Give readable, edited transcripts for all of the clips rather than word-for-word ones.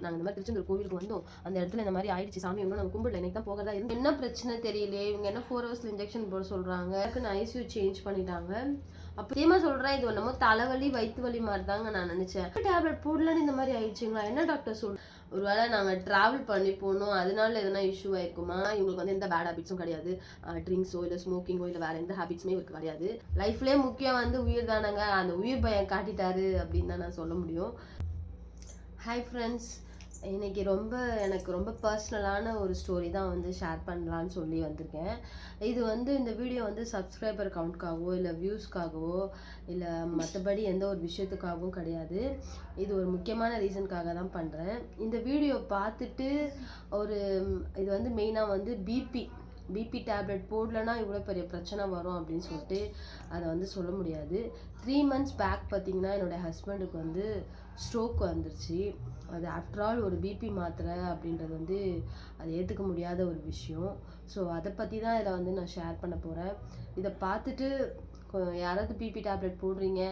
நாங்கள் இந்த மாதிரி திருச்செந்தூர் கோவிலுக்கு வந்தோம், அந்த இடத்துல இந்த மாதிரி ஆயிடுச்சு சாமி, ஒன்றும் நாங்கள் கும்பிடல, எனக்கு தான் போகிறதா இருந்து என்ன பிரச்சனை தெரியலையே, இவங்க என்ன 4 ஹவர்ஸில் இன்ஜெக்ஷன் போட சொல்கிறாங்க, எனக்கு ஐசியூ சேஞ்ச் பண்ணிட்டாங்க. அப்படியேமா சொல்கிறேன், இது என்னமோ தலைவலி வயிற்று வலி மாதிரி தாங்க நான் நினச்சேன். டேப்லெட் போடலன்னு இந்த மாதிரி ஆயிடுச்சுங்களா, என்ன டாக்டர் சொல், ஒருவேளை நாங்கள் ட்ராவல் பண்ணி போகணும் அதனால எதனா இஷ்யூ ஆயிருக்குமா, இவங்களுக்கு வந்து எந்த பேட் ஹேபிட்ஸும் கிடையாது, ட்ரிங்க்ஸோ இல்லை ஸ்மோக்கிங்கோ இல்லை வேறு எந்த ஹேபிட்ஸுமே இவருக்கு கிடையாது. லைஃப்லேயே முக்கியம் வந்து உயிர் தானங்க, அந்த உயிர் பயம் காட்டிட்டாரு அப்படின்னு தான் நான் சொல்ல முடியும். ஹாய் ஃப்ரெண்ட்ஸ், இன்றைக்கி எனக்கு ரொம்ப பர்சனலான ஒரு ஸ்டோரி தான் வந்து ஷேர் பண்ணலான்னு சொல்லி வந்திருக்கேன். இது வந்து இந்த வீடியோ வந்து சப்ஸ்கிரைபர் கவுண்ட்காகவோ இல்லை வியூஸ்க்காகவோ இல்லை மற்றபடி எந்த ஒரு விஷயத்துக்காகவும் கிடையாது. இது ஒரு முக்கியமான ரீசனுக்காக தான் பண்ணுறேன். இந்த வீடியோ பார்த்துட்டு இது வந்து மெயினாக வந்து பிபி டேப்லெட் போடலன்னா இவ்வளோ பெரிய பிரச்சனை வரும் அப்படின்னு சொல்லிட்டு அதை வந்து சொல்ல முடியாது. 3 months பேக் பார்த்திங்கன்னா என்னோடய ஹஸ்பண்டுக்கு வந்து ஸ்ட்ரோக் வந்துருச்சு. அது ஆஃப்டர் ஆல் ஒரு பிபி மாத்திரை அப்படின்றது வந்து அது ஏற்றுக்க முடியாத ஒரு விஷயம். ஸோ அதை பற்றி தான் இதில் வந்து நான் ஷேர் பண்ண போகிறேன். இதை பார்த்துட்டு யாராவது பிபி டேப்லெட் போடுறீங்க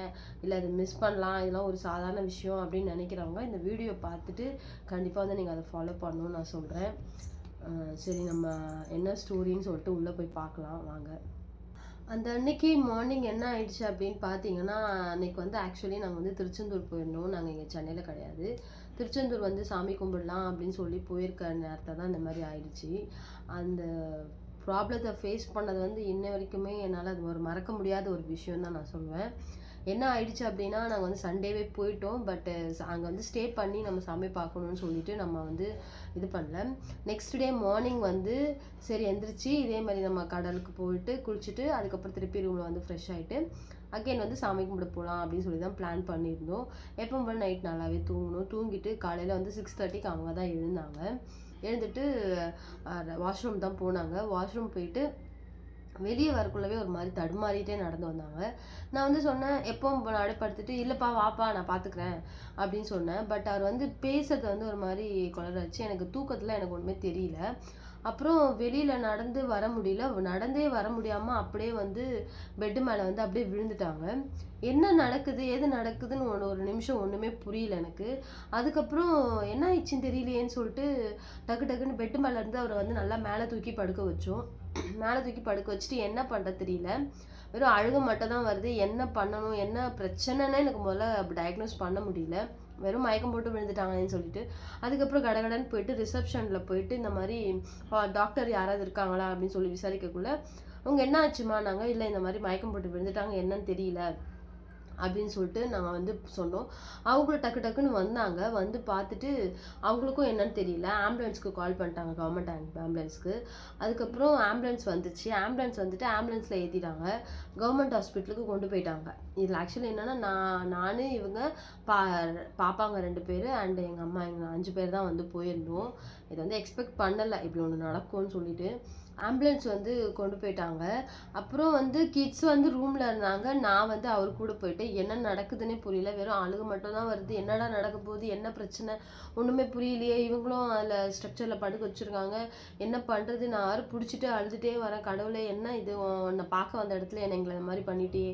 இல்லை அதை மிஸ் பண்ணலாம், இதெல்லாம் ஒரு சாதாரண விஷயம் அப்படின்னு நினைக்கிறவங்க இந்த வீடியோ பார்த்துட்டு கண்டிப்பாக வந்து நீங்கள் அதை ஃபாலோ பண்ணணும்னு நான் சொல்கிறேன். சரி, நம்ம என்ன ஸ்டோரின்னு சொல்லிட்டு உள்ளே போய் பார்க்கலாம் வாங்க. அந்த அன்னைக்கு மார்னிங் என்ன ஆயிடுச்சு அப்படின்னு பார்த்தீங்கன்னா, அன்றைக்கி வந்து ஆக்சுவலி நாங்கள் வந்து திருச்செந்தூர் போயிருந்தோம். நாங்கள் இங்கே சென்னையில் கிடையாது, திருச்செந்தூர் வந்து சாமி கும்பிடலாம் அப்படின்னு சொல்லி போயிருக்க நேரத்தில் தான் இந்த மாதிரி ஆயிடுச்சு. அந்த ப்ராப்ளத்தை ஃபேஸ் பண்ணது வந்து இன்ன வரைக்குமே என்னால் அது ஒரு மறக்க முடியாத ஒரு விஷயம் தான் நான் சொல்லுவேன். என்ன ஆயிடுச்சு அப்படின்னா, நாங்கள் வந்து சண்டேவே போயிட்டோம். பட்டு அங்கே வந்து ஸ்டே பண்ணி நம்ம சாமி பார்க்கணுன்னு சொல்லிட்டு நம்ம வந்து இது பண்ணல. நெக்ஸ்ட் டே மார்னிங் வந்து சரி எந்திரிச்சு இதே மாதிரி நம்ம கடலுக்கு போயிட்டு குளிச்சுட்டு அதுக்கப்புறம் திருப்பி ரூமில் வந்து ஃப்ரெஷ் ஆகிட்டு அகைன் வந்து சாமி கும்பிட போகலாம் அப்படின்னு சொல்லி தான் பிளான் பண்ணியிருந்தோம். எப்போ போல் நைட் நல்லாவே தூங்கிட்டு காலையில் வந்து 6:30க்கு அவங்க தான் எழுந்துட்டு வாஷ்ரூம் தான் போனாங்க. வாஷ்ரூம் போயிட்டு வெளியே வரக்குள்ளவே ஒரு மாதிரி தடுமாறிட்டே நடந்து வந்தாங்க. நான் வந்து சொன்னேன், எப்பவும் நடைப்படுத்திட்டு இல்லைப்பா வாப்பா நான் பார்த்துக்கிறேன் அப்படின்னு சொன்னேன். பட் அவர் வந்து பேசுறது வந்து ஒரு மாதிரி குளறாச்சு. எனக்கு தூக்கத்தில் எனக்கு ஒன்றுமே தெரியல. அப்புறம் வெளியில் நடந்தே வர முடியாமல் அப்படியே வந்து பெட்டு மேலே வந்து அப்படியே விழுந்துட்டாங்க. என்ன நடக்குது ஏது நடக்குதுன்னு ஒரு நிமிஷம் ஒன்றுமே புரியல எனக்கு. அதுக்கப்புறம் என்ன ஆயிடுச்சுன்னு தெரியலையேன்னு சொல்லிட்டு டக்குன்னு பெட்டு மேலே இருந்து அவரை வந்து நல்லா மேலே தூக்கி படுக்க வச்சோம். மேலே தூக்கி படுக்க வச்சுட்டு என்ன பண்ணுறது தெரியல, வெறும் அழுக மட்டும் தான் வருது. என்ன பண்ணணும் என்ன பிரச்சனைன்னு எனக்கு முதல்ல டயக்னோஸ் பண்ண முடியல. வெறும் மயக்கம் போட்டு விழுந்துட்டாங்கன்னு சொல்லிட்டு அதுக்கப்புறம் கடகடன்னு போயிட்டு ரிசப்ஷனில் போயிட்டு இந்த மாதிரி டாக்டர் யாராவது இருக்காங்களா அப்படின்னு சொல்லி விசாரிக்கக்குள்ள அவங்க என்ன ஆச்சுமா, நாங்கள் இல்லை இந்த மாதிரி மயக்கம் போட்டு விழுந்துட்டாங்க என்னன்னு தெரியல அப்படின்னு சொல்லிட்டு நாங்கள் வந்து சொன்னோம். அவங்களும் டக்குன்னு வந்தாங்க. வந்து பார்த்துட்டு அவங்களுக்கும் என்னன்னு தெரியல, ஆம்புலன்ஸ்க்கு கால் பண்ணிட்டாங்க, கவர்மெண்ட் ஆம்புலன்ஸ்க்கு. அதுக்கப்புறம் ஆம்புலன்ஸ் வந்துச்சு. ஆம்புலன்ஸில் ஏற்றிட்டாங்க, கவர்மெண்ட் ஹாஸ்பிட்டலுக்கு கொண்டு போயிட்டாங்க. இதில் ஆக்சுவலி என்னென்னா நான் இவங்க பாப்பாங்க 2 பேர் அண்ட் எங்கள் அம்மா, எங்கள் 5 பேர் தான் வந்து போயிருந்தோம். இதை வந்து எக்ஸ்பெக்ட் பண்ணலை இப்படி ஒன்று நடக்கும்னு சொல்லிட்டு. ஆம்புலன்ஸ் வந்து கொண்டு போயிட்டாங்க. அப்புறம் வந்து கிட்ஸ் வந்து ரூமில் இருந்தாங்க. நான் வந்து அவர் கூட போயிட்டு என்ன நடக்குதுன்னே புரியல, வெறும் அழுக மட்டும் தான் வருது. என்னடா நடக்க போகுது, என்ன பிரச்சனை ஒன்றுமே புரியலையே, இவங்களும் அதில் ஸ்ட்ரக்சரில் படுக்க வச்சுருக்காங்க, என்ன பண்ணுறது, நான் யாரும் பிடிச்சிட்டு அழுதுகிட்டே வரேன், கடவுளே என்ன இது, உன்னை பார்க்க வந்த இடத்துல என்னை எங்களை இந்த மாதிரி பண்ணிட்டே,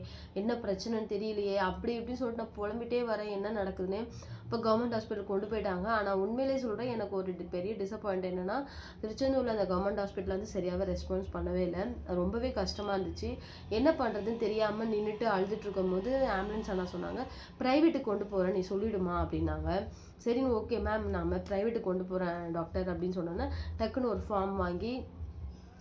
என்ன பிரச்சனைன்னு தெரியலையே அப்படி இப்படின்னு சொல்லிட்டு நான் புலம்பிட்டே வரேன் என்ன நடக்குதுன்னு. இப்போ கவர்மெண்ட் ஹாஸ்பிட்டல் கொண்டு போயிட்டாங்க. ஆனால் உண்மையிலே சொல்கிறேன், எனக்கு ஒரு பெரிய டிசப்பாயிண்ட் என்னென்னா, திருச்செந்தூரில் அந்த கவர்மெண்ட் ஹாஸ்பிட்டல் வந்து சரியாகவே ரெஸ்பான்ஸ் பண்ணவே இல்லை. ரொம்பவே கஷ்டமாக இருந்துச்சு. என்ன பண்ணுறதுன்னு தெரியாமல் நின்றுட்டு அழுதுட்டு இருக்கும்போது ஆம்புலன்ஸ் ஆனால் சொன்னாங்க, ப்ரைவேட்டுக்கு கொண்டு போகிறேன் நீ சொல்லிவிடுமா அப்படின்னாங்க. சரிங்க ஓகே மேம், நான் ப்ரைவேட்டுக்கு கொண்டு போகிறேன் டாக்டர் அப்படின்னு சொன்னோன்னே டக்குன்னு ஒரு ஃபார்ம் வாங்கி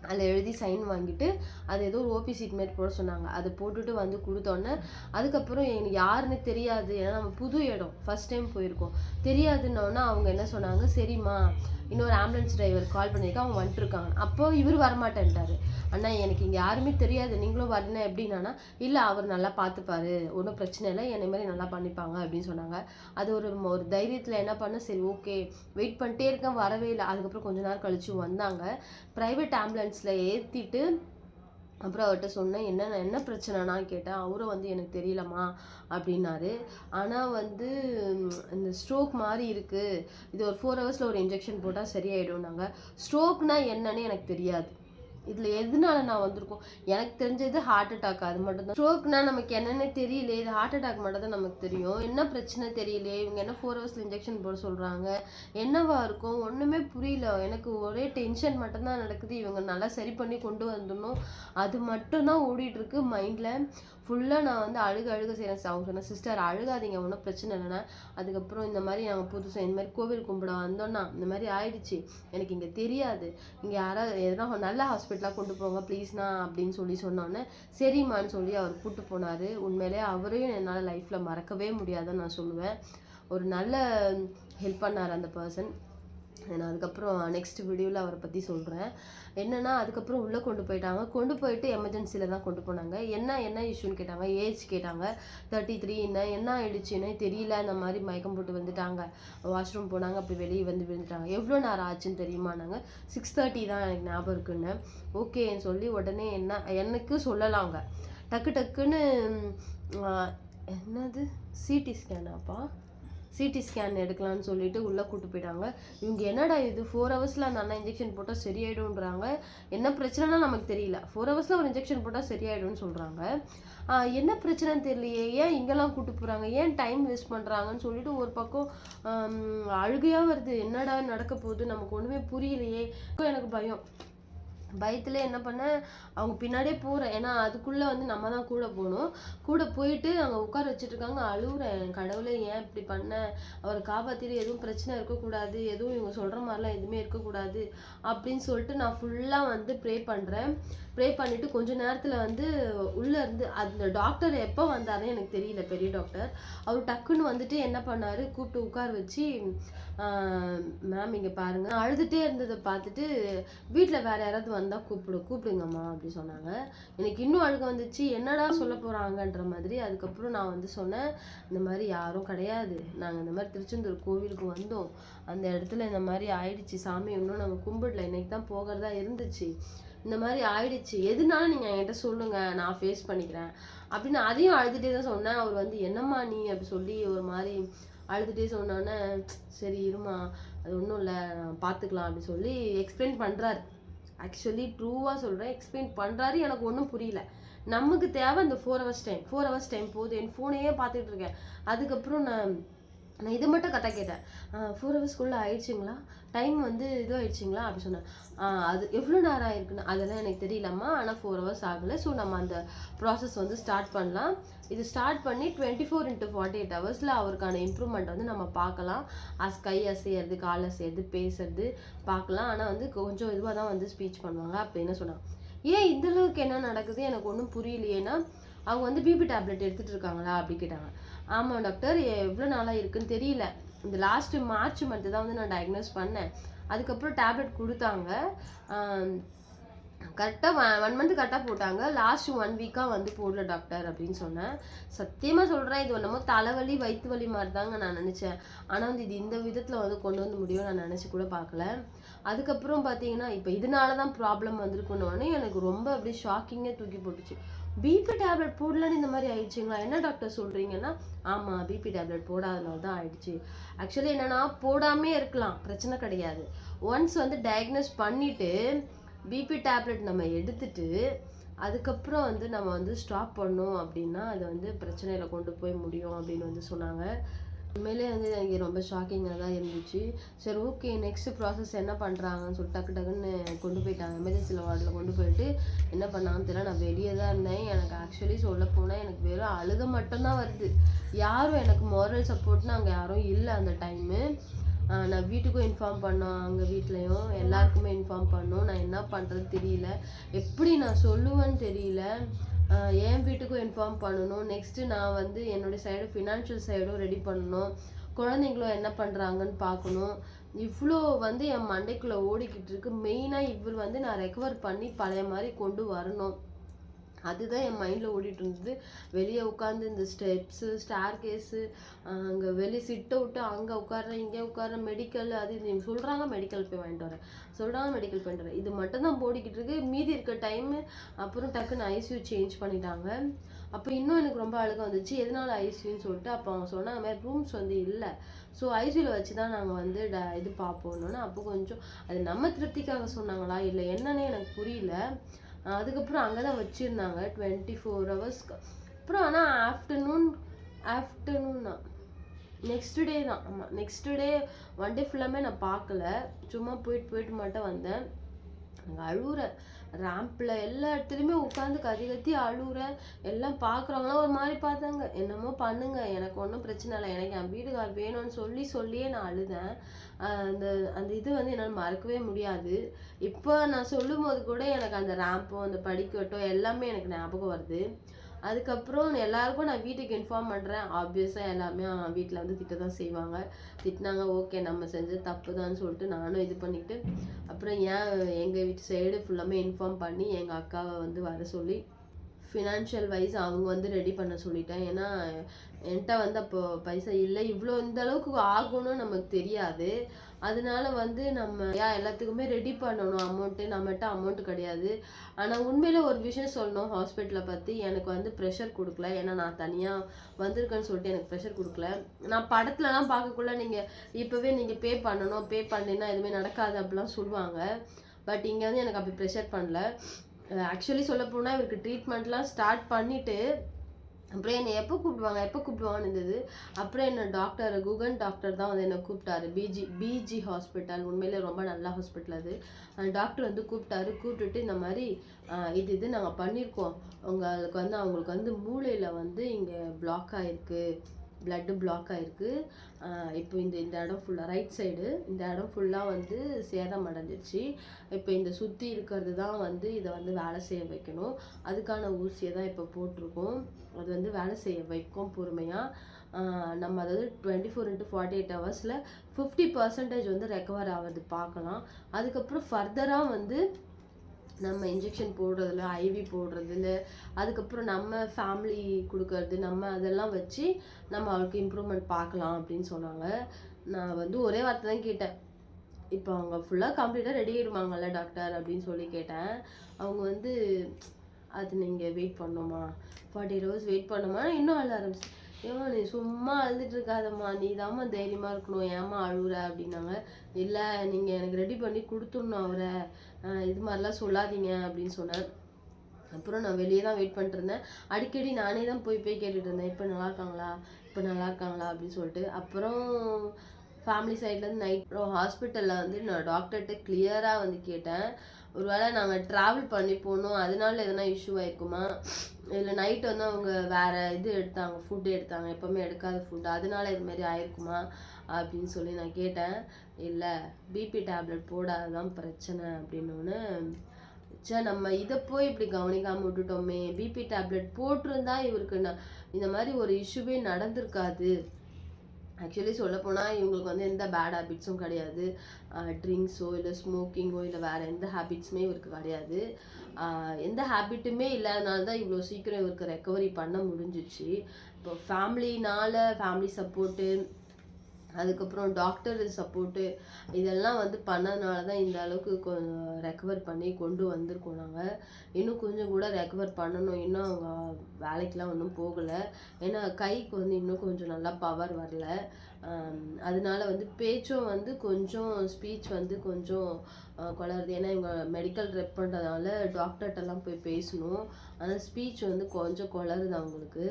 அதில் எழுதி சைன் வாங்கிட்டு அது ஏதோ ஒரு ஓபி சீட் மாரி போட சொன்னாங்க. அதை போட்டுட்டு வந்து கொடுத்தோன்னே அதுக்கப்புறம் எனக்கு யாருன்னு தெரியாது, ஏன்னா நம்ம புது இடம் ஃபஸ்ட் டைம் போயிருக்கோம், தெரியாதுன்னொன்னே அவங்க என்ன சொன்னாங்க, சரிம்மா இன்னொரு ஆம்புலன்ஸ் டிரைவர் கால் பண்ணியிருக்கேன், அவங்க வந்துட்டுருக்காங்க. அப்போ இவர் வரமாட்டேன்ட்டார். அண்ணா எனக்கு இங்கே யாருமே தெரியாது, நீங்களும் வரணும் எப்படின்னா, இல்லை அவர் நல்லா பார்த்துப்பாரு, ஒன்றும் பிரச்சனை இல்லை, என்னை மாதிரி நல்லா பண்ணிப்பாங்க அப்படின்னு சொன்னாங்க. அது ஒரு தைரியத்தில் என்ன பண்ண, சரி ஓகே வெயிட் பண்ணிட்டே இருக்கேன், வரவே இல்லை. அதுக்கப்புறம் கொஞ்ச நேரம் கழிச்சு வந்தாங்க. ப்ரைவேட் ஆம்புலன்ஸில் ஏற்றிட்டு அப்புறம் அவர்கிட்ட சொன்னேன், என்ன பிரச்சனைனா கேட்டேன். அவரும் வந்து எனக்கு தெரியலம்மா அப்படின்னாரு. ஆனால் வந்து இந்த ஸ்ட்ரோக் மாதிரி இருக்குது, இது ஒரு 4 ஹவர்ஸில் ஒரு இன்ஜெக்ஷன் போட்டால் சரியாயிடும்னாங்க. ஸ்ட்ரோக்னால் என்னன்னு எனக்கு தெரியாது. இதில் எதனால நான் வந்திருக்கோம்? எனக்கு தெரிஞ்சது ஹார்ட் அட்டாக், அது மட்டும் தான். ஸ்ட்ரோக்னா நமக்கு என்னென்ன தெரியல, இது ஹார்ட் அட்டாக் மட்டும் தான் நமக்கு தெரியும். என்ன பிரச்சனை தெரியல, இவங்க என்ன 4 ஹவர்ஸில் இன்ஜெக்ஷன் போட சொல்கிறாங்க, என்னவா இருக்கும் ஒன்றுமே புரியல. எனக்கு ஒரே டென்ஷன் மட்டும்தான் நடக்குது. இவங்க நல்லா சரி பண்ணி கொண்டு வந்துடணும், அது மட்டும்தான் ஓடிட்டுருக்கு மைண்டில் ஃபுல்லாக. நான் வந்து அழுக செய்கிறேன். அவங்க சொன்ன சிஸ்டர் அழுகாதீங்க, ஒன்றும் பிரச்சனை இல்லைன்னா. அதுக்கப்புறம் இந்த மாதிரி நாங்கள் புதுசாக இந்த மாதிரி கோவில் கும்பிட வந்தோன்னா இந்த மாதிரி ஆயிடுச்சு, எனக்கு இங்கே தெரியாது, இங்கே யாராவது எதனா நல்ல ஹாஸ்பிட்டலாக கொண்டு போங்க ப்ளீஸ்ண்ணா அப்படின்னு சொன்னோன்னே சரிம்மான்னு சொல்லி அவர் கூப்பிட்டு போனார். உண்மையிலே அவரையும் என்னால் லைஃப்பில் மறக்கவே முடியாதுன்னு நான் சொல்லுவேன். ஒரு நல்ல ஹெல்ப் பண்ணார் அந்த பர்சன். நான் அதுக்கப்புறம் நெக்ஸ்ட் வீடியோவில் அவரை பற்றி சொல்கிறேன். என்னென்னா அதுக்கப்புறம் உள்ளே கொண்டு போயிட்டு எமர்ஜென்சியில் தான் கொண்டு போனாங்க. என்ன இஷ்யூன்னு கேட்டாங்க, ஏஜ் கேட்டாங்க. 33. என்ன ஆயிடுச்சுன்னு தெரியல, இந்த மாதிரி மயக்கம் போட்டு வந்துட்டாங்க, வாஷ்ரூம் போனாங்க, அப்படி வெளியே வந்து விழுந்துட்டாங்க. எவ்வளோ நேரம் ஆச்சுன்னு தெரியுமானாங்க. 6:30 தான் எனக்கு ஞாபகம் இருக்குன்னு. ஓகேன்னு சொல்லி உடனே எனக்கு சொல்லலாங்க டக்குன்னு என்னது சிடி ஸ்கேனாப்பா, சிடி ஸ்கேன் எடுக்கலான்னு சொல்லிட்டு உள்ளே கூட்டு போயிட்டாங்க. இவங்க என்னடா இது 4 ஹவர்ஸில் அந்த அண்ணா இன்ஜெக்ஷன் போட்டால் சரியாயிடும்ன்றாங்க. என்ன பிரச்சனைனா நமக்கு தெரியல, 4 ஹவர்ஸில் ஒரு இன்ஜெக்ஷன் போட்டால் சரியாயிடும்னு சொல்கிறாங்க. என்ன பிரச்சனைன்னு தெரியலையே, ஏன் இங்கெல்லாம் கூட்டு போகிறாங்க, ஏன் டைம் வேஸ்ட் பண்ணுறாங்கன்னு சொல்லிட்டு ஒரு பக்கம் அழுகையாக வருது. என்னடா நடக்க போகுது, நமக்கு ஒன்றுமே புரியலையே. எனக்கு பயத்தில் என்ன பண்ணேன், அவங்க பின்னாடியே போகிறேன். ஏன்னா அதுக்குள்ளே வந்து நம்ம தான் கூட போகணும். கூட போயிட்டு அங்கே உட்கார வச்சுட்ருக்காங்க. அழுகுறேன், கடவுளே ஏன் இப்படி பண்ணேன், அவரை காப்பாற்றிட்டு எதுவும் பிரச்சனை இருக்கக்கூடாது, எதுவும் இவங்க சொல்கிற மாதிரிலாம் எதுவுமே இருக்கக்கூடாது அப்படின்னு சொல்லிட்டு நான் ஃபுல்லாக வந்து ப்ரே பண்ணுறேன். ப்ரே பண்ணிவிட்டு கொஞ்சம் நேரத்தில் வந்து உள்ளே இருந்து அந்த டாக்டர் எப்போ வந்தாருன்னு எனக்கு தெரியல, பெரிய டாக்டர். அவர் டக்குன்னு வந்துட்டு என்ன பண்ணார், கூப்பிட்டு உட்கார வச்சு மேம் இங்கே பாருங்கள், நான் அழுதுகிட்டே இருந்ததை பார்த்துட்டு வீட்டில் வேறு யாராவது வந்தால் கூப்பிடுங்கம்மா அப்படி சொன்னாங்க. எனக்கு இன்னும் அழுக வந்துச்சு, என்னடா சொல்ல போகிறாங்கன்ற மாதிரி. அதுக்கப்புறம் நான் வந்து சொன்னேன், இந்த மாதிரி யாரும் கிடையாது, நாங்கள் இந்த மாதிரி திருச்செந்தூர் கோவிலுக்கு வந்தோம், அந்த இடத்துல இந்த மாதிரி ஆயிடுச்சு சாமி, இன்னும் நாங்கள் கும்பிடல, இன்னைக்கு தான் போகிறதா இருந்துச்சு, இந்த மாதிரி ஆயிடுச்சு, எதுனாலும் நீங்கள் என்கிட்ட சொல்லுங்கள், நான் ஃபேஸ் பண்ணிக்கிறேன் அப்படின்னு அதையும் அழுதுகிட்டே தான் சொன்னேன். அவர் வந்து என்னம்மா நீ அப்படி சொல்லி ஒரு மாதிரி அழுதுகிட்டே சொன்னோன்னே சரி இருமா, அது ஒன்றும் இல்லை பார்த்துக்கலாம் அப்படி சொல்லி எக்ஸ்பிளைன் பண்ணுறாரு. ஆக்சுவலி ட்ரூவாக சொல்கிறேன், எக்ஸ்பிளைன் பண்ணுறாரு. எனக்கு ஒன்றும் புரியல. நமக்கு தேவை அந்த 4 ஹவர்ஸ் டைம் போகுது. என் ஃபோனையே பார்த்துட்டு இருக்கேன். அதுக்கப்புறம் நான் இது மட்டும் கரெக்டாக கேட்டேன், 4 ஹவர்ஸ்க்குள்ளே ஆயிடுச்சுங்களா, டைம் வந்து இது ஆயிடுச்சிங்களா அப்படி சொன்னேன். அது எவ்வளோ நேரம் ஆயிருக்குன்னு அதெல்லாம் எனக்கு தெரியலம்மா, ஆனால் 4 ஹவர்ஸ் ஆகலை. ஸோ நம்ம அந்த ப்ராசஸ் வந்து ஸ்டார்ட் பண்ணலாம். இது ஸ்டார்ட் பண்ணி 24x48 ஹவர்ஸில் அவருக்கான இம்ப்ரூவ்மெண்ட் வந்து நம்ம பார்க்கலாம். கை அசையிறது, கால் அசையிறது, பேசுறது பார்க்கலாம். ஆனால் வந்து கொஞ்சம் இதுவாக தான் வந்து ஸ்பீச் பண்ணுவாங்க அப்படின்னு சொன்னாங்க. ஏன் இந்தளவுக்கு என்ன நடக்குது எனக்கு ஒன்றும் புரியலையேன்னா, அவங்க வந்து பிபி டேப்லெட் எடுத்துகிட்டு இருக்காங்களா அப்படி கேட்டாங்க. ஆமாம் டாக்டர், எவ்வளோ நாளாக இருக்குன்னு தெரியல, இந்த லாஸ்ட்டு மார்ச் மந்த்து தான் வந்து நான் டயக்னோஸ் பண்ணேன். அதுக்கப்புறம் டேப்லெட் கொடுத்தாங்க, கரெக்டாக 1 மந்த் கரெக்டாக போட்டாங்க. லாஸ்ட் 1 வீக்காக வந்து போடல டாக்டர் அப்படின்னு சொன்னேன். சத்தியமாக சொல்கிறேன், இது என்னமோ தலைவலி வயிற்று வலி மாதிரி தாங்க நான் நினச்சேன். ஆனால் வந்து இது இந்த விதத்தில் வந்து கொண்டு வந்து முடியும் நான் நினச்சி கூட பார்க்கல. அதுக்கப்புறம் பார்த்தீங்கன்னா இப்போ இதனால தான் ப்ராப்ளம் வந்திருக்குன்னொடனே எனக்கு ரொம்ப அப்படியே ஷாக்கிங்காக தூக்கி போட்டுச்சு. பிபி டேப்லெட் போடலன்னு இந்த மாதிரி ஆயிடுச்சுங்களா, என்ன டாக்டர் சொல்கிறீங்கன்னா, ஆமாம் பிபி டேப்லெட் போடாதனால தான் ஆயிடுச்சு. ஆக்சுவலி என்னென்னா போடாமே இருக்கலாம், பிரச்சனை கிடையாது. ஒன்ஸ் வந்து டயக்னோஸ் பண்ணிவிட்டு பிபி டேப்லெட் நம்ம எடுத்துட்டு அதுக்கப்புறம் வந்து நம்ம வந்து ஸ்டாப் பண்ணோம் அப்படின்னா அது வந்து பிரச்சனையில் கொண்டு போய் முடியும் அப்படின்னு வந்து சொன்னாங்க. உண்மையிலே வந்து எனக்கு ரொம்ப ஷாக்கிங்காக தான் இருந்துச்சு. சரி ஓகே, நெக்ஸ்ட் ப்ராசஸ் என்ன பண்ணுறாங்கன்னு சொல்லிட்டு டக்குன்னு கொண்டு போயிட்டாங்க. எமர்ஜென்சியில் வார்டில் கொண்டு போயிட்டு என்ன பண்ணாங்கன்னு தெரியல. நான் வெளியே தான் இருந்தேன். எனக்கு ஆக்சுவலி சொல்ல போனால் எனக்கு வெறும் அழுக மட்டும்தான் வருது. யாரும் எனக்கு மாரல் சப்போர்ட்னு அங்கே யாரும் இல்லை அந்த டைமு. நான் வீட்டுக்கும் இன்ஃபார்ம் பண்ணோம், அங்கே வீட்லேயும் எல்லாருக்குமே இன்ஃபார்ம் பண்ணோம். நான் என்ன பண்ணுறது தெரியல, எப்படி நான் சொல்லுவேன்னு தெரியல. என் வீட்டுக்கும் இன்ஃபார்ம் பண்ணணும். நெக்ஸ்ட்டு நான் வந்து என்னுடைய சைடு ஃபினான்ஷியல் சைடும் ரெடி பண்ணணும். குழந்தைங்களும் என்ன பண்ணுறாங்கன்னு பார்க்கணும். இவ்வளோ வந்து என் மண்டைக்குள்ளே ஓடிக்கிட்டு இருக்கு. மெயினாக இவர் வந்து நான் ரெக்கவர் பண்ணி பழைய மாதிரி கொண்டு வரணும். அதுதான் என் மைண்டில் ஓடிட்டு இருந்தது. வெளியே உட்காந்து இந்த ஸ்டெப்ஸு ஸ்டார் கேஸு அங்கே வெளியே சிட் அவுட்டு அங்கே உட்காடுறேன் இங்கே உட்காடுறேன் மெடிக்கல் அது இது சொல்கிறாங்க, மெடிக்கல் போய் வாங்கிட்டு வரேன் சொல்கிறாங்க, மெடிக்கல் போயிட்டு வரேன். இது மட்டும் தான் போடிக்கிட்டு இருக்கு. மீதி இருக்க டைமு அப்புறம் டக்குன்னு ஐசியூ சேஞ்ச் பண்ணிட்டாங்க. அப்போ இன்னும் எனக்கு ரொம்ப அழுக வந்துச்சு. எதனால ஐசியூன்னு சொல்லிட்டு அப்போ அவங்க சொன்னாங்க மாதிரி ரூம்ஸ் வந்து இல்லை, ஸோ ஐசியூவில் வச்சு தான் நாங்கள் வந்து இது பார்ப்போம்னோன்னா அப்போ கொஞ்சம் அது நம்ம திருப்திக்காக சொன்னாங்களா இல்லை என்னன்னே எனக்கு புரியல. அதுக்கப்புறம் அங்கே தான் வச்சுருந்தாங்க 24 ஹவர்ஸ்க்கு அப்புறம். ஆனால் ஆஃப்டர்நூன்னா நெக்ஸ்ட் டே தான். ஆமாம், நெக்ஸ்ட் டே ஒன் டே ஃபுல்லாமே நான் பார்க்கல, சும்மா போயிட்டு மட்டும் வந்தேன். அங்கே அழுகுறேன் ரேம்பில், எல்லா இடத்துலையுமே உட்காந்து கத்தி அழுகுறேன். எல்லாம் பார்க்குறவங்களாம் ஒரு மாதிரி பார்த்தாங்க. என்னமோ பண்ணுங்க, எனக்கு ஒன்றும் பிரச்சனை இல்லை, எனக்கு என் வீட்டுக்கார் வேணும்னு சொல்லியே நான் அழுதேன். அந்த அந்த இது வந்து என்னால் மறக்கவே முடியாது. இப்போ நான் சொல்லும் போது கூட எனக்கு அந்த ரேம்போ அந்த படிக்கட்டோ எல்லாமே எனக்கு ஞாபகம் வருது. அதுக்கப்புறம் எல்லாருக்கும் நான் வீட்டுக்கு இன்ஃபார்ம் பண்ணுறேன். ஆப்வியஸாக எல்லாமே வீட்டில் வந்து திட்ட தான் செய்வாங்க. திட்டினாங்க, ஓகே நம்ம செஞ்ச தப்பு தான் சொல்லிட்டு நானும் இது பண்ணிவிட்டு அப்புறம் எங்கள் வீட்டு சைடு ஃபுல்லாமே இன்ஃபார்ம் பண்ணி எங்கள் அக்காவை வந்து வர சொல்லி ஃபினான்ஷியல் வைஸ் அவங்க வந்து ரெடி பண்ண சொல்லிட்டேன். ஏன்னா என்கிட்ட வந்து அப்போ பைசா இல்லை, இவ்வளோ இந்த அளவுக்கு ஆகும்னு நமக்கு தெரியாது. அதனால வந்து நம்ம எல்லாத்துக்குமே ரெடி பண்ணணும் அமௌண்ட்டு, நம்மகிட்ட அமௌண்ட்டு கிடையாது. ஆனால் உண்மையில் ஒரு விஷயம் சொல்லணும், ஹாஸ்பிட்டலை பற்றி எனக்கு வந்து ப்ரெஷர் கொடுக்கல. ஏன்னா நான் தனியாக வந்திருக்கேன்னு சொல்லிட்டு எனக்கு ப்ரெஷர் கொடுக்கல. நான் படத்துலலாம் பார்க்கக்குள்ள நீங்கள் இப்போவே நீங்கள் பே பண்ணணும், பே பண்ணினா எதுவுமே நடக்காது அப்படிலாம் சொல்லுவாங்க. பட் இங்கே வந்து எனக்கு அப்படி ப்ரெஷர் பண்ணல. ஆக்சுவலி சொல்ல போனால் இவருக்கு ட்ரீட்மெண்ட்லாம் ஸ்டார்ட் பண்ணிவிட்டு அப்புறம் என்னை எப்போ கூப்பிடுவாங்கன்னு இருந்தது. அப்புறம் என்ன டாக்டர் குகன் டாக்டர் தான் வந்து என்னை கூப்பிட்டாரு. பிஜி ஹாஸ்பிட்டல், உண்மையிலே ரொம்ப நல்ல ஹாஸ்பிட்டல் அது. டாக்டர் வந்து கூப்பிட்டுட்டு இந்த மாதிரி இது நாங்கள் பண்ணியிருக்கோம், அவங்களுக்கு வந்து மூளையில் வந்து இங்கே பிளாக் ஆகிருக்கு, பிளட்டு பிளாக் ஆகிருக்கு. இப்போ இந்த இடம் ஃபுல்லாக ரைட் சைடு இந்த இடம் ஃபுல்லாக வந்து சேதம் அடைஞ்சிருச்சு. இப்போ இந்த சுற்றி இருக்கிறது தான் வந்து இதை வந்து வேலை செய்ய வைக்கணும். அதுக்கான ஊசியை தான் இப்போ போட்டிருக்கோம். அது வந்து வேலை செய்ய வைக்கும் பொறுமையாக. நம்ம அதாவது 24x48 ஹவர்ஸில் 50% வந்து ரெக்கவர் ஆகிறது பார்க்கலாம். அதுக்கப்புறம் ஃபர்தராக வந்து நம்ம இன்ஜெக்ஷன் போடுறதுல, ஐவி போடுறதுல, அதுக்கப்புறம் நம்ம ஃபேமிலி கொடுக்கறது, நம்ம அதெல்லாம் வச்சு நம்ம அவளுக்கு இம்ப்ரூவ்மெண்ட் பார்க்கலாம் அப்படின்னு சொன்னாங்க. நான் வந்து ஒரே வார்த்தை தான் கேட்டேன், இப்போ அவங்க ஃபுல்லாக கம்ப்ளீட்டாக ரெடி ஆகிடுவாங்கல்ல டாக்டர் அப்படின்னு சொல்லி கேட்டேன். அவங்க வந்து அது நீங்கள் வெயிட் பண்ணோமா 48 ஹவர்ஸ் வெயிட் பண்ணோமா, இன்னும் அழ ஆரம்பிச்சு. ஏமா நீ சும்மா அழுதுட்டு இருக்காதம்மா, நீ தாம்மா தைரியமாக இருக்கணும், ஏமா அழுகுற அப்படின்னாங்க. இல்லை நீங்கள் எனக்கு ரெடி பண்ணி கொடுத்துடணும் அவரை, இது மாதிரிலாம் சொல்லாதீங்க அப்படின்னு சொன்னேன். அப்புறம் நான் வெளியே தான் வெயிட் பண்ணிட்டு இருந்தேன். அடிக்கடி நானே தான் போய் கேட்டுட்டு இருந்தேன், இப்போ நல்லா இருக்காங்களா அப்படின்னு சொல்லிட்டு. அப்புறம் ஃபேமிலி சைட்லேருந்து நைட் ஹாஸ்பிட்டலில் வந்து நான் டாக்டர்கிட்ட கிளியராக வந்து கேட்டேன், ஒருவேளை நாங்கள் ட்ராவல் பண்ணி போனோம் அதனால எதனா இஷ்யூ ஆயிருக்குமா, இல்லை நைட் வந்து அவங்க வேறு இது எடுத்தாங்க, ஃபுட்டு எடுத்தாங்க, எப்போவுமே எடுக்காத ஃபுட்டு, அதனால இதுமாரி ஆயிருக்குமா அப்படின்னு சொல்லி நான் கேட்டேன். இல்லை பிபி டேப்லெட் போடாதான் பிரச்சனை அப்படின்னோன்னு, நம்ம இதை போய் இப்படி கவனிக்காமல் விட்டுட்டோமே, பிபி டேப்லெட் போட்டிருந்தா இவருக்கு இந்த மாதிரி ஒரு இஷ்யூவே நடந்திருக்காது. ஆக்சுவலி சொல்லப்போனால் இவங்களுக்கு வந்து எந்த பேட் ஹேபிட்ஸும் கிடையாது, ட்ரிங்க்ஸோ இல்லை ஸ்மோக்கிங்கோ இல்லை வேறு எந்த ஹேபிட்ஸுமே இவருக்கு கிடையாது. எந்த ஹேபிட்டுமே இல்லாதனால தான் இவ்வளோ சீக்கிரம் இவருக்கு ரெக்கவரி பண்ண முடிஞ்சிச்சு. இப்போ ஃபேமிலி சப்போர்ட்டு, அதுக்கப்புறம் டாக்டர் சப்போர்ட்டு, இதெல்லாம் வந்து பண்ணதுனால தான் இந்த அளவுக்கு ரெக்கவர் பண்ணி கொண்டு வந்திருக்கோம். நாங்கள் இன்னும் கொஞ்சம் கூட ரெக்கவர் பண்ணணும். இன்னும் அவங்க வேலைக்கெலாம் ஒன்றும் போகலை. ஏன்னா கைக்கு வந்து இன்னும் கொஞ்சம் நல்லா பவர் வரல. அதனால வந்து பேச்சும் வந்து கொஞ்சம் ஸ்பீச் வந்து கொஞ்சம் குளருது. ஏன்னா இவங்க மெடிக்கல் ரெப் பண்ணுறதுனால டாக்டர்கிட்டலாம் போய் பேசணும். ஆனால் ஸ்பீச் வந்து கொஞ்சம் குளருது அவங்களுக்கு.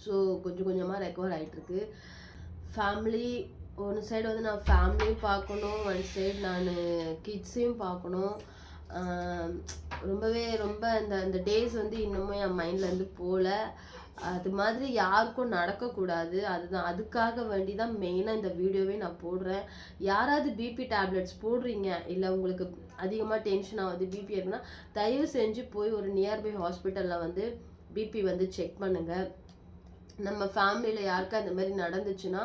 ஸோ கொஞ்சம் கொஞ்சமாக ரெக்கவர் ஆகிட்டுருக்கு. ஃபேமிலி ஒரு சைடு வந்து நான் ஃபேமிலியும் பார்க்கணும், ஒன் சைடு நான் கிட்ஸையும் பார்க்கணும். ரொம்ப அந்த டேஸ் வந்து இன்னமும் என் மைண்ட்லேருந்து போகல. அது மாதிரி யாருக்கும் நடக்கக்கூடாது. அதுக்காக வேண்டி தான் மெயினாக இந்த வீடியோவே நான் போடுறேன். யாராவது பிபி டேப்லெட்ஸ் போடுறீங்க, இல்லை உங்களுக்கு அதிகமாக டென்ஷன் ஆகுது, பிபி இருக்குன்னா தயவு செஞ்சு போய் ஒரு நியர்பை ஹாஸ்பிட்டலில் வந்து பிபி வந்து செக் பண்ணுங்கள். நம்ம ஃபேமிலியில் யாருக்கா இந்த மாதிரி நடந்துச்சுன்னா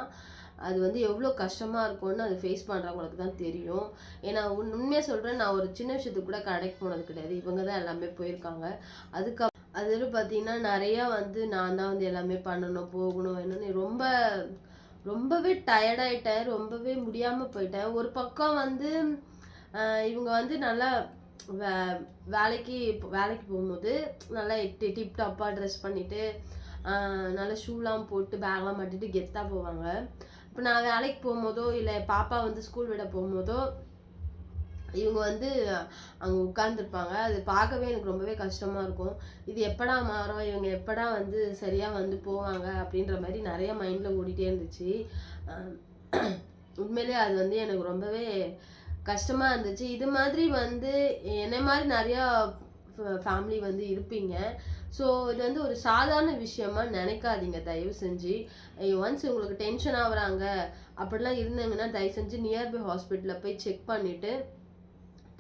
அது வந்து எவ்வளோ கஷ்டமாக இருக்கும்னு அது ஃபேஸ் பண்ணுறவங்களுக்கு தான் தெரியும். ஏன்னா உண்மையாக சொல்கிறேன், நான் ஒரு சின்ன விஷயத்துக்கு கூட கடைக்கு போனது கிடையாது. இவங்க தான் எல்லாமே போயிருக்காங்க. அதில் பார்த்தீங்கன்னா நிறையா வந்து நான் தான் வந்து எல்லாமே பண்ணணும், போகணும் என்னன்னு ரொம்பவே டயர்டாயிட்டேன். ரொம்பவே முடியாமல் போயிட்டேன். ஒரு பக்கம் வந்து இவங்க வந்து நல்லா வேலைக்கு போகும்போது நல்லா டிப் டாப்பாக ட்ரெஸ் பண்ணிவிட்டு நல்லா ஷூலாம் போட்டு பேக்லாம் மாட்டிட்டு கெத்தாக போவாங்க. இப்போ நான் வேலைக்கு போகும்போதோ இல்லை பாப்பா வந்து ஸ்கூல் விட போகும்போதோ இவங்க வந்து அங்கே உட்காந்துருப்பாங்க. அது பார்க்கவே எனக்கு ரொம்பவே கஷ்டமாக இருக்கும். இது எப்படா மாறும், இவங்க எப்படா வந்து சரியாக வந்து போவாங்க அப்படின்ற மாதிரி நிறைய மைண்டில் ஓடிட்டே இருந்துச்சு. உண்மையிலே அது வந்து எனக்கு ரொம்பவே கஷ்டமாக இருந்துச்சு. இது மாதிரி வந்து என்னை மாதிரி நிறையா ஃபேமிலி வந்து இருப்பீங்க. ஸோ இது வந்து ஒரு சாதாரண விஷயமா நினைக்காதீங்க தயவு செஞ்சு. ஒன்ஸ் உங்களுக்கு டென்ஷன் ஆகுறாங்க அப்படிலாம் இருந்தீங்கன்னா தயவு செஞ்சு நியர்பை ஹாஸ்பிட்டலில் போய் செக் பண்ணிவிட்டு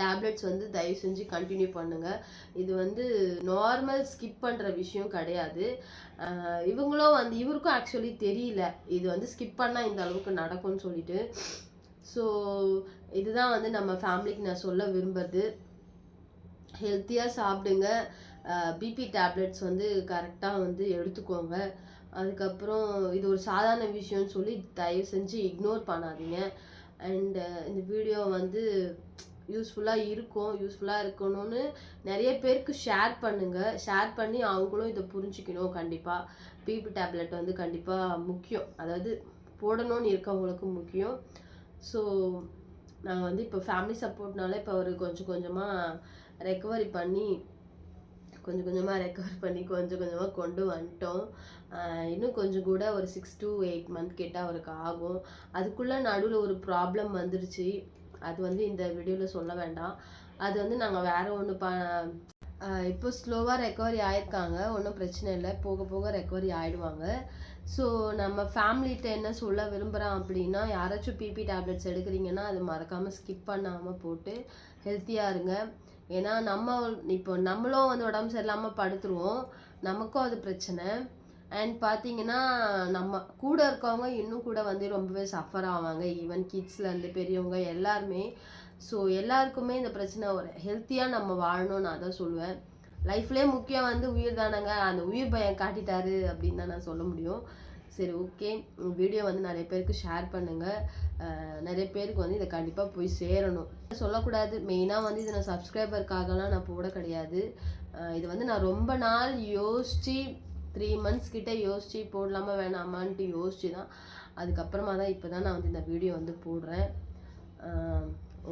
டேப்லெட்ஸ் வந்து தயவு செஞ்சு கண்டினியூ பண்ணுங்கள். இது வந்து நார்மல் ஸ்கிப் பண்ணுற விஷயம் கிடையாது. இவங்களும் வந்து இவருக்கும் ஆக்சுவலி தெரியல இது வந்து ஸ்கிப் பண்ணால் இந்த அளவுக்கு நடக்கும்னு சொல்லிட்டு. ஸோ இதுதான் வந்து நம்ம ஃபேமிலிக்கு நான் சொல்ல விரும்புறது. ஹெல்த்தியாக சாப்பிடுங்க. பிபி டேப்லெட்ஸ் வந்து கரெக்டாக வந்து எடுத்துக்கோங்க. அதுக்கப்புறம் இது ஒரு சாதாரண விஷயம்னு சொல்லி தயவு செஞ்சு இக்னோர் பண்ணாதீங்க. அண்டு இந்த வீடியோ வந்து யூஸ்ஃபுல்லாக இருக்கணும்னு நிறைய பேருக்கு ஷேர் பண்ணுங்கள். ஷேர் பண்ணி அவங்களும் இதை புரிஞ்சுக்கணும். கண்டிப்பாக பிபி டேப்லெட் வந்து கண்டிப்பாக முக்கியம். அதாவது போடணும்னு இருக்கவங்களுக்கு முக்கியம். ஸோ நாங்கள் வந்து இப்போ ஃபேமிலி சப்போர்ட்னால இப்போ அவர் கொஞ்சம் கொஞ்சமாக ரெக்கவரி பண்ணி கொஞ்சம் கொஞ்சமாக கொண்டு வந்துட்டோம். இன்னும் கொஞ்சம் கூட ஒரு 6 to 8 month கிட்ட அவருக்கு ஆகும். அதுக்குள்ளே நடுவில் ஒரு ப்ராப்ளம் வந்துருச்சு. அது வந்து இந்த வீடியோவில் சொல்ல வேண்டாம். அது வந்து நாங்கள் வேறு ஒன்று இப்போ ஸ்லோவாக ரெக்கவரி ஆயிருக்காங்க. ஒன்றும் பிரச்சனை இல்லை. போக போக ரெக்கவரி ஆகிடுவாங்க. ஸோ நம்ம ஃபேமிலிகிட்ட என்ன சொல்ல விரும்புகிறோம் அப்படின்னா, யாராச்சும் பிபி டேப்லெட்ஸ் எடுக்கிறீங்கன்னா அது மறக்காமல் ஸ்கிப் பண்ணாமல் போட்டு ஹெல்த்தியாக இருங்க. ஏன்னா இப்போ நம்மளும் வந்து உடம்பு சரியில்லாமல் படுத்துருவோம். நமக்கும் அது பிரச்சனை. அண்ட் பார்த்தீங்கன்னா நம்ம கூட இருக்கவங்க இன்னும் கூட வந்து ரொம்பவே சஃபர் ஆவாங்க. ஈவன் கிட்ஸ்லேருந்து பெரியவங்க எல்லாருமே. ஸோ எல்லாருக்குமே இந்த பிரச்சனை. ஒரு ஹெல்த்தியாக நம்ம வாழணும்னு நான் தான் சொல்லுவேன். லைஃப்லேயே முக்கியம் வந்து உயிர் தானங்க. அந்த உயிர் பயம் காட்டிட்டாரு அப்படின்னு தான் நான் சொல்ல முடியும். சரி, ஓகே. வீடியோ வந்து நிறைய பேருக்கு ஷேர் பண்ணுங்கள். நிறைய பேருக்கு வந்து இதை கண்டிப்பாக போய் சேரணும். சொல்லக்கூடாது, மெயினாக வந்து இதை நான் சப்ஸ்கிரைபருக்காகலாம் நான் போட கிடையாது. இது வந்து நான் ரொம்ப நாள் யோசித்து 3 months கிட்டே யோசித்து போடலாமா வேணாமான்ட்டு யோசித்து தான் அதுக்கப்புறமா தான் இப்போ தான் நான் வந்து இந்த வீடியோ வந்து போடுறேன்.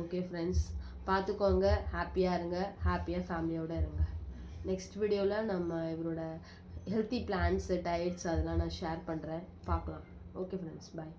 ஓகே ஃப்ரெண்ட்ஸ், பார்த்துக்கோங்க. ஹாப்பியாக இருங்க. ஹாப்பியாக ஃபேமிலியோடு இருங்க. நெக்ஸ்ட் வீடியோவில் நம்ம இவரோட ஹெல்த்தி பிளான்ஸு, டயட்ஸ் அதெல்லாம் நான் ஷேர் பண்ணுறேன். பார்க்கலாம். ஓகே ஃப்ரெண்ட்ஸ், பாய்.